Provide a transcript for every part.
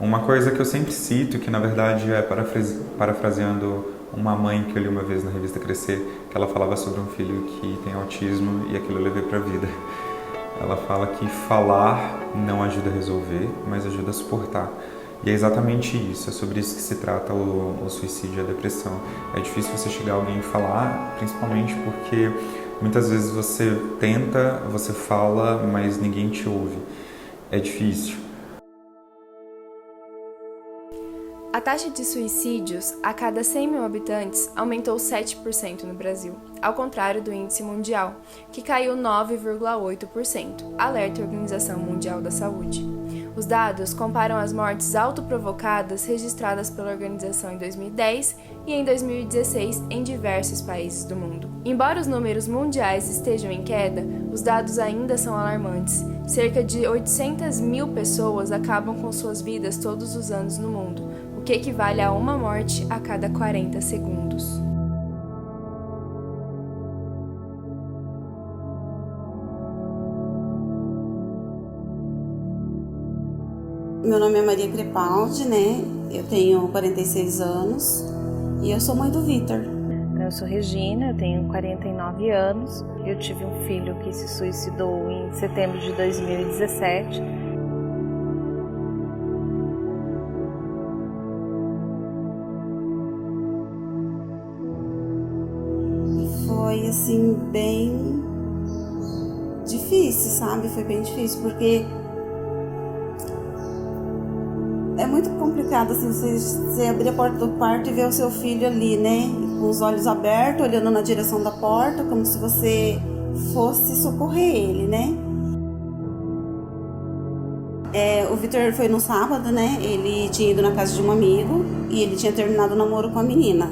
Uma coisa que eu sempre cito, que na verdade é parafraseando uma mãe que eu li uma vez na revista Crescer, que ela falava sobre um filho que tem autismo e aquilo eu levei para a vida. Ela fala que falar não ajuda a resolver, mas ajuda a suportar. E é exatamente isso, é sobre isso que se trata o suicídio e a depressão. É difícil você chegar a alguém e falar, principalmente porque muitas vezes você tenta, você fala, mas ninguém te ouve. É difícil. A taxa de suicídios a cada 100 mil habitantes aumentou 7% no Brasil, ao contrário do índice mundial, que caiu 9,8%, alerta a Organização Mundial da Saúde. Os dados comparam as mortes autoprovocadas registradas pela organização em 2010 e em 2016 em diversos países do mundo. Embora os números mundiais estejam em queda, os dados ainda são alarmantes. Cerca de 800 mil pessoas acabam com suas vidas todos os anos no mundo, o que equivale a uma morte a cada 40 segundos. Meu nome é Maria Crepaldi, né? Eu tenho 46 anos e eu sou mãe do Vitor. Eu sou Regina, eu tenho 49 anos. Eu tive um filho que se suicidou em setembro de 2017. E foi assim bem difícil, sabe? Foi bem difícil porque é muito complicado assim, você abrir a porta do quarto e ver o seu filho ali, né? Com os olhos abertos, olhando na direção da porta, como se você fosse socorrer ele, né? O Vitor foi no sábado, né? Ele tinha ido na casa de um amigo e ele tinha terminado o namoro com a menina.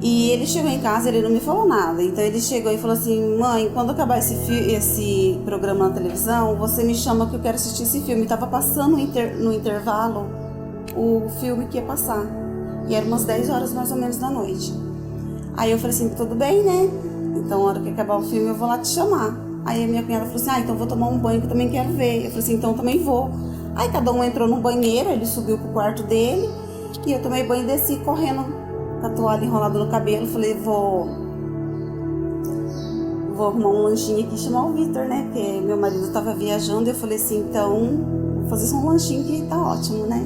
E ele chegou em casa, ele não me falou nada. Então ele chegou e falou assim: mãe, quando acabar esse programa na televisão, você me chama que eu quero assistir esse filme. Tava passando no intervalo o filme que ia passar. E era umas 10 horas mais ou menos da noite. Aí eu falei assim: tudo bem, né? Então na hora que acabar o filme eu vou lá te chamar. Aí a minha cunhada falou assim: então vou tomar um banho que eu também quero ver. Eu falei assim: então também vou. Aí cada um entrou no banheiro, ele subiu pro quarto dele. E eu tomei banho e desci correndo com a toalha enrolada no cabelo. Falei: vou arrumar um lanchinho aqui e chamar o Vitor, né? Porque meu marido tava viajando. Eu falei assim: então vou fazer só um lanchinho que tá ótimo, né?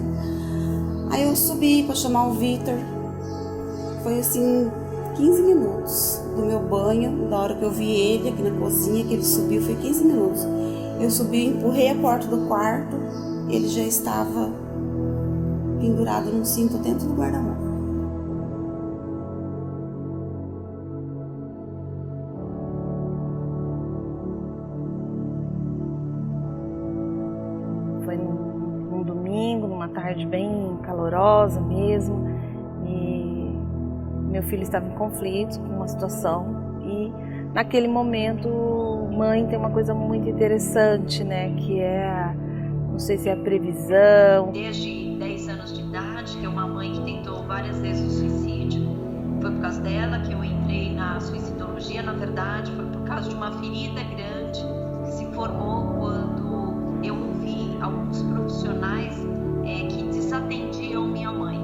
Aí eu subi pra chamar o Vitor. Foi assim 15 minutos do meu banho, da hora que eu vi ele aqui na cozinha, que ele subiu, foi 15 minutos. Eu subi, empurrei a porta do quarto, ele já estava pendurado num cinto dentro do guarda-roupa. Foi num domingo, numa tarde bem calorosa mesmo, e meu filho estava em conflito com uma situação. E naquele momento, mãe tem uma coisa muito interessante, né, que é, não sei se é a previsão. Desde 10 anos de idade, que é uma mãe que tentou várias vezes o suicídio. Foi por causa dela que eu entrei na suicidologia. Na verdade, foi por causa de uma ferida grande que se formou quando eu ouvi alguns profissionais que desatendiam minha mãe,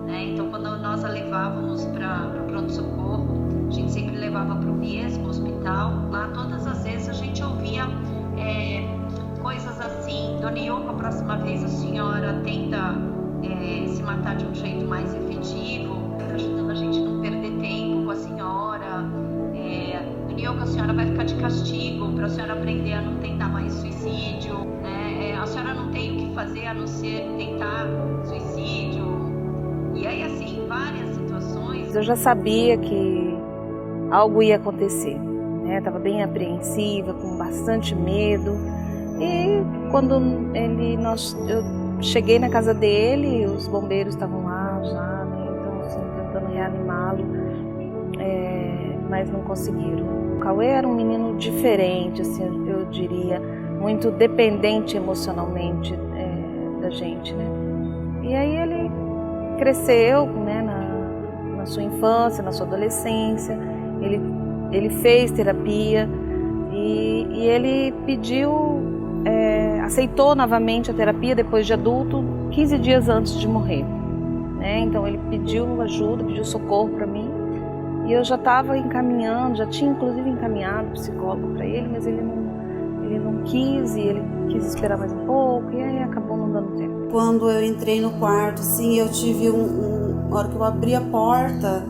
né? Então, quando nós a levávamos para o pronto-socorro, a gente sempre levava para o mesmo hospital. Lá, todas as vezes, a gente ouvia coisas assim: Dona Ioco, a próxima vez a senhora tenta se matar de um jeito mais efetivo, ajudando a gente a não perder tempo com a senhora. Dona Ioco, a senhora vai ficar de castigo para a senhora aprender a não tentar mais suicídio. A senhora não tem o que fazer a não ser tentar suicídio. E aí, assim, várias situações. Eu já sabia que algo ia acontecer, né? Estava bem apreensiva, com bastante medo. E quando eu cheguei na casa dele, os bombeiros estavam lá já, né? Então, assim, tentando reanimá-lo, mas não conseguiram. O Cauê era um menino diferente, assim, eu diria, muito dependente emocionalmente da gente, né? E aí ele cresceu, né, na sua infância, na sua adolescência. Ele fez terapia e ele pediu, aceitou novamente a terapia depois de adulto, 15 dias antes de morrer, né? Então ele pediu ajuda, pediu socorro para mim, e eu já estava encaminhando, já tinha inclusive encaminhado psicólogo para ele, mas ele não quis, e ele quis esperar mais um pouco, e aí acabou não dando tempo. Quando eu entrei no quarto, assim, eu tive na hora que eu abri a porta,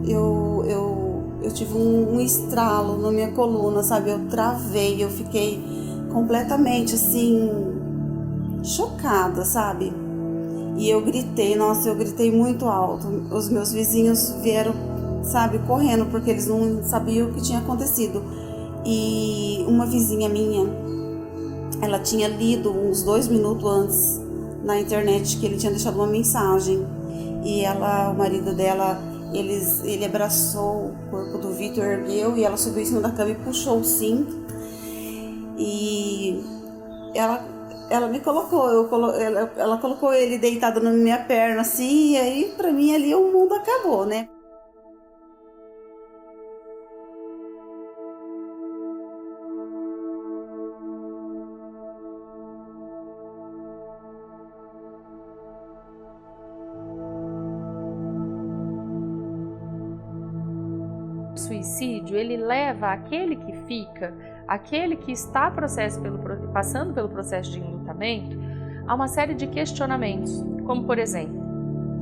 eu tive um estralo na minha coluna, sabe? Eu travei, eu fiquei completamente, assim, chocada, sabe? E eu gritei, nossa, eu gritei muito alto. Os meus vizinhos vieram, sabe, correndo, porque eles não sabiam o que tinha acontecido. E uma vizinha minha, ela tinha lido uns 2 minutos antes na internet que ele tinha deixado uma mensagem. E o marido dela, ele abraçou o corpo do Vitor, ergueu, e ela subiu em cima da cama e puxou o cinto. E ela me colocou, ela colocou ele deitado na minha perna, assim, e aí pra mim ali o mundo acabou, né? O suicídio, ele leva aquele que está passando pelo processo de enlutamento, a uma série de questionamentos, como por exemplo,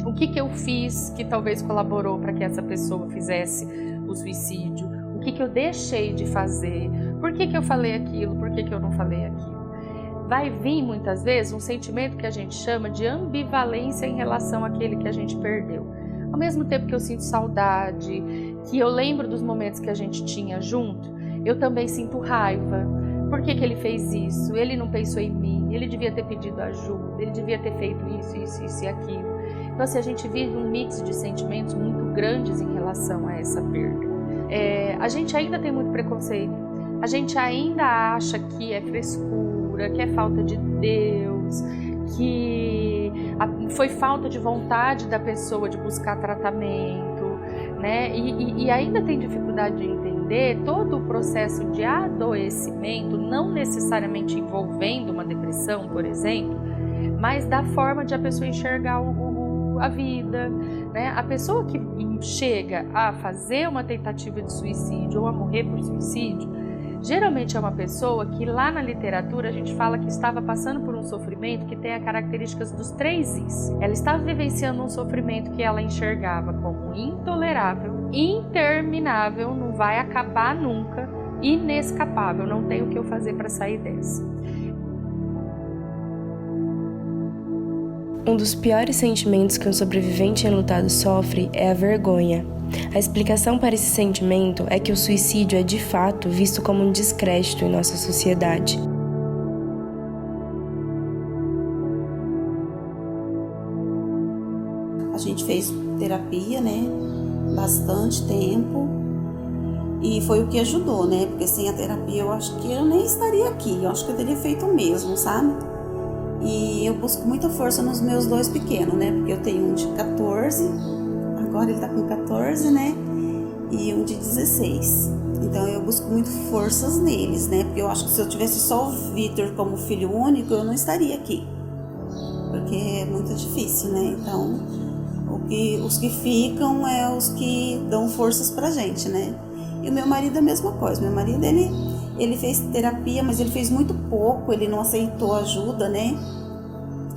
o que eu fiz que talvez colaborou para que essa pessoa fizesse o suicídio, o que eu deixei de fazer, por que eu falei aquilo, por que eu não falei aquilo. Vai vir muitas vezes um sentimento que a gente chama de ambivalência em relação àquele que a gente perdeu. Ao mesmo tempo que eu sinto saudade, que eu lembro dos momentos que a gente tinha junto, eu também sinto raiva. Por que ele fez isso? Ele não pensou em mim, ele devia ter pedido ajuda, ele devia ter feito isso e aquilo. Então, assim, a gente vive um mix de sentimentos muito grandes em relação a essa perda. A gente ainda tem muito preconceito, a gente ainda acha que é frescura, que é falta de Deus, que foi falta de vontade da pessoa de buscar tratamento, né? E ainda tem dificuldade de entender todo o processo de adoecimento, não necessariamente envolvendo uma depressão, por exemplo, mas da forma de a pessoa enxergar a vida, né? A pessoa que chega a fazer uma tentativa de suicídio ou a morrer por suicídio, geralmente é uma pessoa que lá na literatura a gente fala que estava passando por um sofrimento que tem as características dos 3 Is. Ela estava vivenciando um sofrimento que ela enxergava como intolerável, interminável, não vai acabar nunca, inescapável, não tem o que eu fazer para sair dessa. Um dos piores sentimentos que um sobrevivente enlutado sofre é a vergonha. A explicação para esse sentimento é que o suicídio é de fato visto como um descrédito em nossa sociedade. A gente fez terapia, né? Bastante tempo. E foi o que ajudou, né? Porque sem a terapia eu acho que eu nem estaria aqui. Eu acho que eu teria feito o mesmo, sabe? E eu busco muita força nos meus 2 pequenos, né? Porque eu tenho um de 14, agora ele tá com 14, né? E um de 16. Então eu busco muito forças neles, né? Porque eu acho que se eu tivesse só o Vitor como filho único, eu não estaria aqui. Porque é muito difícil, né? Então, os que ficam é os que dão forças pra gente, né? E o meu marido é a mesma coisa. Meu marido, ele fez terapia, mas ele fez muito pouco, ele não aceitou ajuda, né?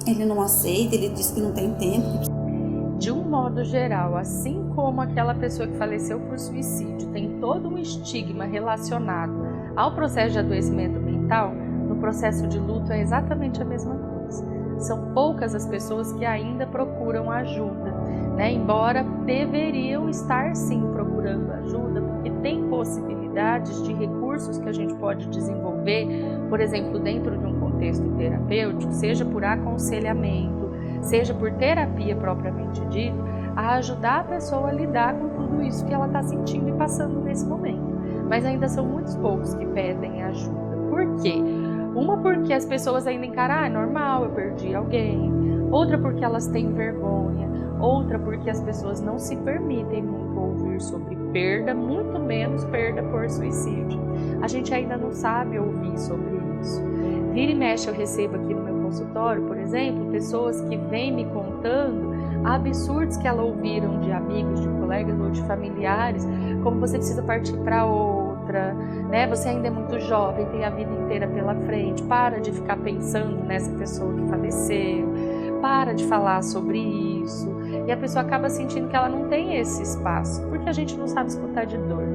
Ele não aceita, ele diz que não tem tempo. De um modo geral, assim como aquela pessoa que faleceu por suicídio tem todo um estigma relacionado ao processo de adoecimento mental, no processo de luto é exatamente a mesma coisa. São poucas as pessoas que ainda procuram ajuda, né? Embora deveriam estar sim procurando ajuda, porque tem possibilidades de recursos que a gente pode desenvolver, por exemplo, dentro de um contexto terapêutico, seja por aconselhamento, seja por terapia propriamente dito, a ajudar a pessoa a lidar com tudo isso que ela está sentindo e passando nesse momento. Mas ainda são muitos poucos que pedem ajuda. Por quê? Uma porque as pessoas ainda encaram, é normal, eu perdi alguém. Outra porque elas têm vergonha. Outra porque as pessoas não se permitem muito ouvir sobre perda, muito menos perda por suicídio. A gente ainda não sabe ouvir sobre isso. Vira e mexe eu recebo aqui no meu consultório, por exemplo, pessoas que vêm me contando absurdos que ela ouviram de amigos, de colegas ou de familiares, como você precisa partir para outra, né? Você ainda é muito jovem, tem a vida inteira pela frente, para de ficar pensando nessa pessoa que faleceu, para de falar sobre isso. E a pessoa acaba sentindo que ela não tem esse espaço, porque a gente não sabe escutar de dor,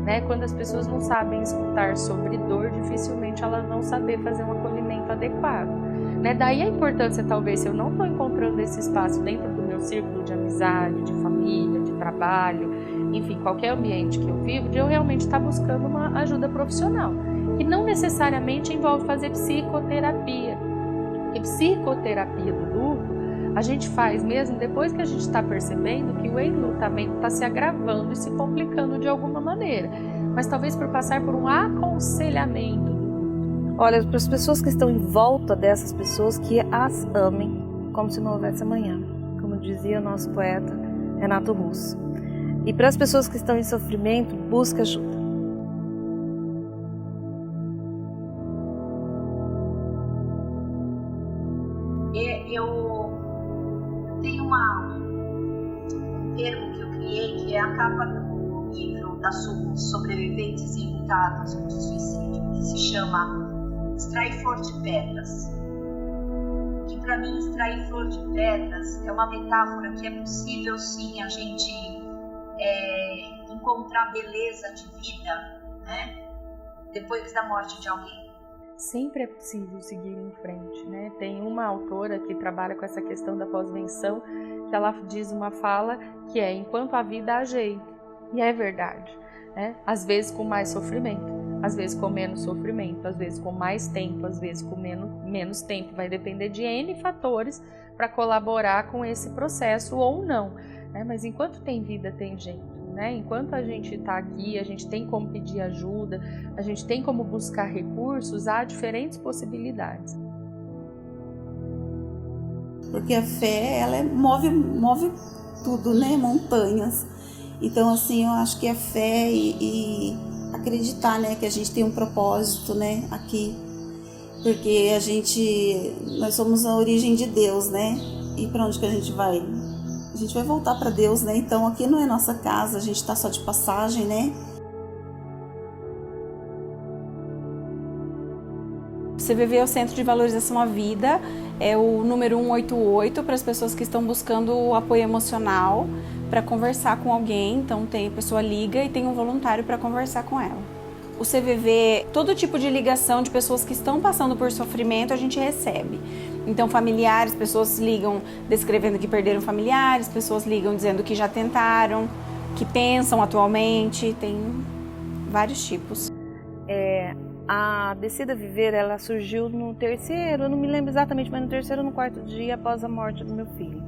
né? Quando as pessoas não sabem escutar sobre dor, dificilmente elas vão saber fazer um acolhimento adequado, né? Daí a importância, talvez, se eu não estou encontrando esse espaço dentro do meu círculo de amizade, de família, de trabalho, enfim, qualquer ambiente que eu vivo, de eu realmente estar buscando uma ajuda profissional, que não necessariamente envolve fazer psicoterapia, porque psicoterapia do luto a gente faz mesmo depois que a gente está percebendo que o enlutamento está se agravando e se complicando de alguma maneira, mas talvez por passar por um aconselhamento. Olha, para as pessoas que estão em volta dessas pessoas, que as amem como se não houvesse amanhã, como dizia o nosso poeta Renato Russo. E para as pessoas que estão em sofrimento, busque ajuda. Eu tenho um termo que eu criei, que é a capa do livro das sobreviventes enlutados de suicídio, que se chama Extrair Flor de Pedras. Que para mim, extrair flor de pedras é uma metáfora que é possível sim a gente encontrar beleza de vida, né? Depois da morte de alguém. Sempre é possível seguir em frente, né? Tem uma autora que trabalha com essa questão da pós-venção, que ela diz uma fala que é: enquanto a vida há jeito. E é verdade, né? Às vezes com mais sofrimento, às vezes com menos sofrimento, às vezes com mais tempo, às vezes com menos tempo. Vai depender de N fatores para colaborar com esse processo ou não, né? Mas enquanto tem vida, tem jeito. Né? Enquanto a gente está aqui, a gente tem como pedir ajuda, a gente tem como buscar recursos, há diferentes possibilidades. Porque a fé, ela move tudo, né? Montanhas. Então, assim, eu acho que a fé e acreditar, né? Que a gente tem um propósito, né? Aqui. Porque nós somos a origem de Deus, né? E para onde que a gente vai? A gente vai voltar para Deus, né? Então aqui não é nossa casa, a gente está só de passagem, né? O CVV é o Centro de Valorização à Vida, é o número 188 para as pessoas que estão buscando o apoio emocional para conversar com alguém. Então a pessoa liga e tem um voluntário para conversar com ela. O CVV, todo tipo de ligação de pessoas que estão passando por sofrimento, a gente recebe. Então, familiares, pessoas ligam descrevendo que perderam familiares, pessoas ligam dizendo que já tentaram, que pensam atualmente, tem vários tipos. A Decida Viver, ela surgiu no terceiro, eu não me lembro exatamente, mas no terceiro ou no quarto dia após a morte do meu filho.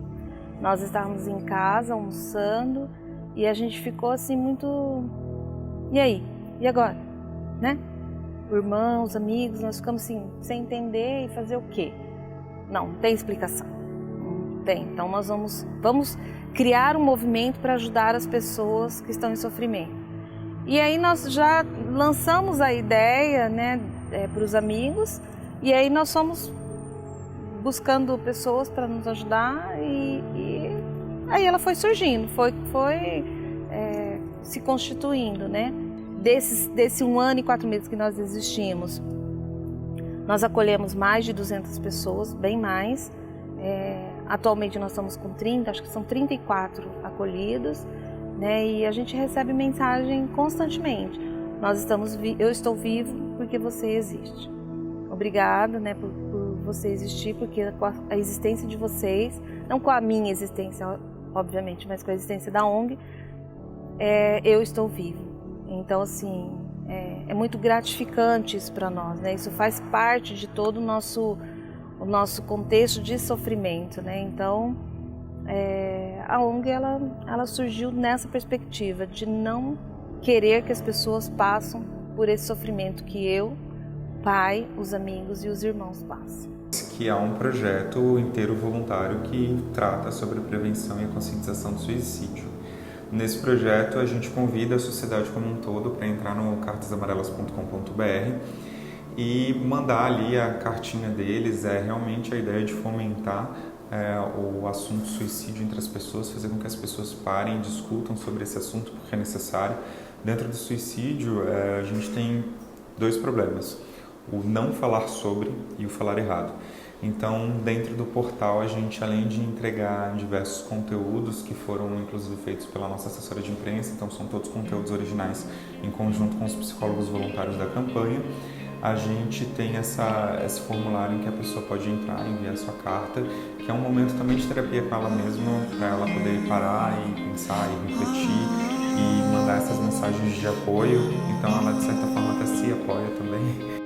Nós estávamos em casa, almoçando, e a gente ficou assim muito... E aí? E agora? Né? Irmãos, amigos, nós ficamos assim, sem entender e fazer o quê? Não tem explicação. Não tem. Então nós vamos criar um movimento para ajudar as pessoas que estão em sofrimento. E aí nós já lançamos a ideia, né, para os amigos, e aí nós fomos buscando pessoas para nos ajudar e aí ela foi surgindo, foi se constituindo, né? Desse 1 ano e 4 meses que nós existimos, nós acolhemos mais de 200 pessoas, bem mais. Atualmente nós estamos com 30, acho que são 34 acolhidos, né? E a gente recebe mensagem constantemente. Eu estou vivo porque você existe. Obrigada, né, por você existir, porque com a existência de vocês, não com a minha existência, obviamente, mas com a existência da ONG, eu estou vivo. Então, assim, é muito gratificante isso para nós, né? Isso faz parte de todo o nosso contexto de sofrimento, né? Então, a ONG, ela surgiu nessa perspectiva de não querer que as pessoas passem por esse sofrimento que eu, pai, os amigos e os irmãos passam. Que é um projeto inteiro voluntário que trata sobre a prevenção e a conscientização do suicídio. Nesse projeto, a gente convida a sociedade como um todo para entrar no cartasamarelas.com.br e mandar ali a cartinha deles. É realmente a ideia de fomentar o assunto suicídio entre as pessoas, fazer com que as pessoas parem e discutam sobre esse assunto, porque é necessário. Dentro do suicídio, a gente tem 2 problemas: o não falar sobre e o falar errado. Então, dentro do portal, a gente, além de entregar diversos conteúdos que foram, inclusive, feitos pela nossa assessora de imprensa, então são todos conteúdos originais em conjunto com os psicólogos voluntários da campanha, a gente tem esse formulário em que a pessoa pode entrar e enviar sua carta, que é um momento também de terapia com ela mesma, para ela poder parar e pensar e refletir e mandar essas mensagens de apoio. Então, ela, de certa forma, até se apoia também.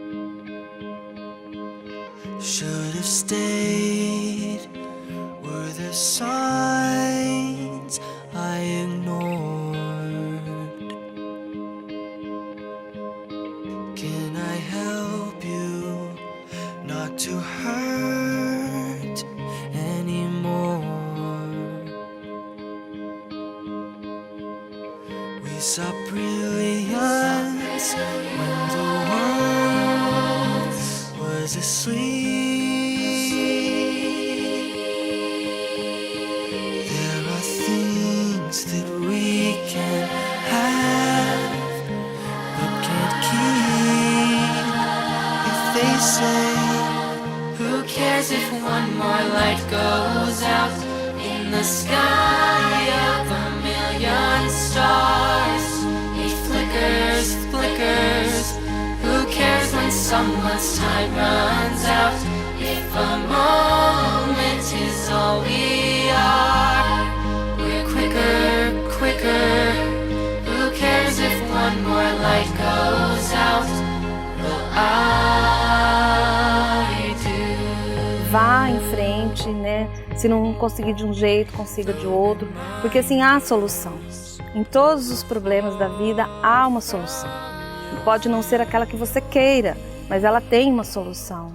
Should have stayed. Were there signs I ignored? Can I help you not to hurt anymore? We saw brilliance when the world was asleep. There are things that we can have but can't keep. If they say, who cares if one more light goes out in the sky of a million stars? It flickers, flickers. Who cares when someone's time runs out? If a moment is all we are, we're quicker, quicker. Who cares if one more light goes out? Well, I do. Vá em frente, né? Se não conseguir de um jeito, consiga de outro, porque assim há solução. Em todos os problemas da vida há uma solução. Pode não ser aquela que você queira, mas ela tem uma solução.